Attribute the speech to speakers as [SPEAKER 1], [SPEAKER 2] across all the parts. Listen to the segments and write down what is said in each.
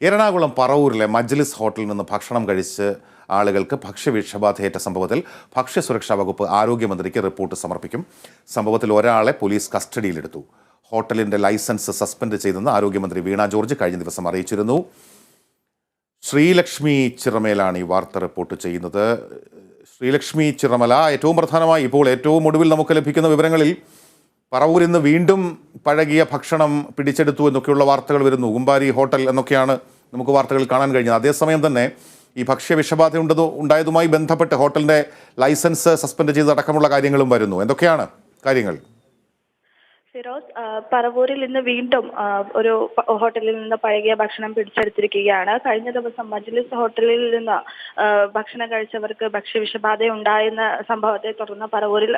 [SPEAKER 1] എറണാകുളം പറവൂരിലെ മജ്ലിസ് ഹോട്ടലിൽ നിന്ന് ഭക്ഷണം കഴിച്ച് ആളുകൾക്ക് ഭക്ഷ്യവിഷബാധയേറ്റ സംഭവത്തിൽ ഭക്ഷ്യസുരക്ഷാ വകുപ്പ് ആരോഗ്യമന്ത്രിക്ക് റിപ്പോർട്ട് സമർപ്പിക്കും. സംഭവത്തിൽ ഒരാളെ പോലീസ് കസ്റ്റഡിയിലെടുത്തു. ഹോട്ടലിന്റെ ലൈസൻസ് സസ്പെൻഡ് ചെയ്തെന്ന് ആരോഗ്യമന്ത്രി വീണ ജോർജ് കഴിഞ്ഞ ദിവസം അറിയിച്ചിരുന്നു. ശ്രീലക്ഷ്മി ചിറമേലാണ് ഈ വാർത്ത റിപ്പോർട്ട് ചെയ്യുന്നത്. ശ്രീലക്ഷ്മി ചിറമല, ഏറ്റവും പ്രധാനമായി ഇപ്പോൾ ഏറ്റവും ഒടുവിൽ നമുക്ക് ലഭിക്കുന്ന വിവരങ്ങളിൽ പറവൂരിൽ നിന്ന് വീണ്ടും പഴകിയ ഭക്ഷണം പിടിച്ചെടുത്തു എന്നൊക്കെയുള്ള വാർത്തകൾ വരുന്നു. കുമ്പാരി ഹോട്ടൽ എന്നൊക്കെയാണ് നമുക്ക് വാർത്തകൾ കാണാൻ കഴിഞ്ഞത്. അതേസമയം തന്നെ ഈ ഭക്ഷ്യവിഷബാധ ഉണ്ടായതുമായി ബന്ധപ്പെട്ട് ഹോട്ടലിന്റെ ലൈസൻസ് സസ്പെൻഡ് ചെയ്തടക്കമുള്ള കാര്യങ്ങളും വരുന്നു. എന്തൊക്കെയാണ് കാര്യങ്ങൾ?
[SPEAKER 2] ഫിറോസ്, പറവൂരിൽ ഇന്ന് വീണ്ടും ഒരു ഹോട്ടലിൽ നിന്ന് പഴകിയ ഭക്ഷണം പിടിച്ചെടുത്തിരിക്കുകയാണ്. കഴിഞ്ഞ ദിവസം മജ്ലിസ് ഹോട്ടലിൽ നിന്ന് ഭക്ഷണം കഴിച്ചവർക്ക് ഭക്ഷ്യവിഷബാധ ഉണ്ടായെന്ന സംഭവത്തെ തുടർന്ന് പറവൂരിൽ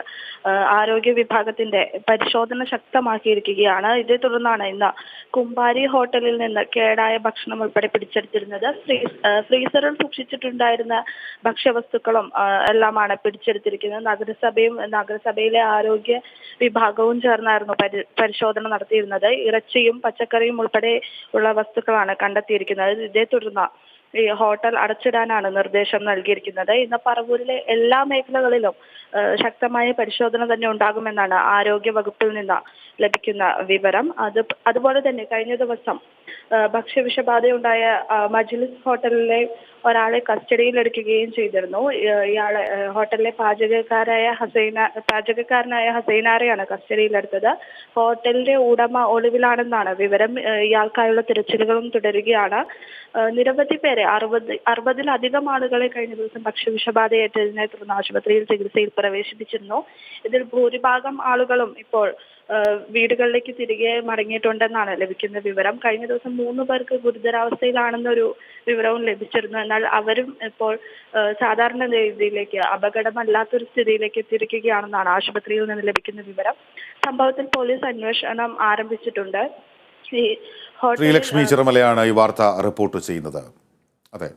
[SPEAKER 2] ആരോഗ്യ വിഭാഗത്തിന്റെ പരിശോധന ശക്തമാക്കിയിരിക്കുകയാണ്. ഇതേ തുടർന്നാണ് ഇന്ന് കുമ്പാരി ഹോട്ടലിൽ നിന്ന് കേടായ ഭക്ഷണം ഉൾപ്പെടെ പിടിച്ചെടുത്തിരുന്നത്. ഫ്രീസറിൽ സൂക്ഷിച്ചിട്ടുണ്ടായിരുന്ന ഭക്ഷ്യവസ്തുക്കളും എല്ലാമാണ് പിടിച്ചെടുത്തിരിക്കുന്നത്. നഗരസഭയിലെ ആരോഗ്യ വിഭാഗവും ചേർന്നായിരുന്നു പരിശോധന നടത്തിയിരുന്നത്. ഇറച്ചിയും പച്ചക്കറിയും ഉൾപ്പെടെ ഉള്ള വസ്തുക്കളാണ് കണ്ടെത്തിയിരിക്കുന്നത്. ഇതേ തുടർന്ന് ഈ ഹോട്ടൽ അടച്ചിടാനാണ് നിർദ്ദേശം നൽകിയിരിക്കുന്നത്. ഇന്ന് പറവൂരിലെ എല്ലാ മേഖലകളിലും ശക്തമായ പരിശോധന തന്നെ ഉണ്ടാകുമെന്നാണ് ആരോഗ്യ വകുപ്പിൽ നിന്ന് ലഭിക്കുന്ന വിവരം. അതുപോലെ തന്നെ കഴിഞ്ഞ ദിവസം ഭക്ഷ്യവിഷബാധയുണ്ടായ മജ്ലിസ് ഹോട്ടലിലെ ഒരാളെ കസ്റ്റഡിയിലെടുക്കുകയും ചെയ്തിരുന്നു. ഇയാളെ ഹോട്ടലിലെ പാചകക്കാരനായ ഹസൈനാരെയാണ് കസ്റ്റഡിയിലെടുത്തത്. ഹോട്ടലിന്റെ ഉടമ ഒളിവിലാണെന്നാണ് വിവരം. ഇയാൾക്കായുള്ള തിരച്ചിലുകളും തുടരുകയാണ്. നിരവധി പേരെ 60-ലധികം ആളുകളെ കഴിഞ്ഞ ദിവസം ഭക്ഷ്യവിഷബാധയേറ്റതിനെ തുടർന്ന് ആശുപത്രിയിൽ ചികിത്സയിൽ പ്രവേശിപ്പിച്ചിരുന്നു. ഇതിൽ ഭൂരിഭാഗം ആളുകളും ഇപ്പോൾ വീടുകളിലേക്ക് തിരികെ മടങ്ങിയിട്ടുണ്ടെന്നാണ് ലഭിക്കുന്ന വിവരം. കഴിഞ്ഞ ദിവസം 3 പേർക്ക് ഗുരുതരാവസ്ഥയിലാണെന്നൊരു വിവരവും ലഭിച്ചിരുന്നു. എന്നാൽ അവരും ഇപ്പോൾ സാധാരണ രീതിയിലേക്ക്, അപകടമല്ലാത്തൊരു സ്ഥിതിയിലേക്ക് എത്തിയിരിക്കുകയാണെന്നാണ് ആശുപത്രിയിൽ നിന്ന് ലഭിക്കുന്ന വിവരം. സംഭവത്തിൽ പോലീസ് അന്വേഷണം ആരംഭിച്ചിട്ടുണ്ട്.
[SPEAKER 1] ശ്രീലക്ഷ്മി ചിറമലയാണ് ഈ വാർത്ത റിപ്പോർട്ട് ചെയ്യുന്നത്. അതെ.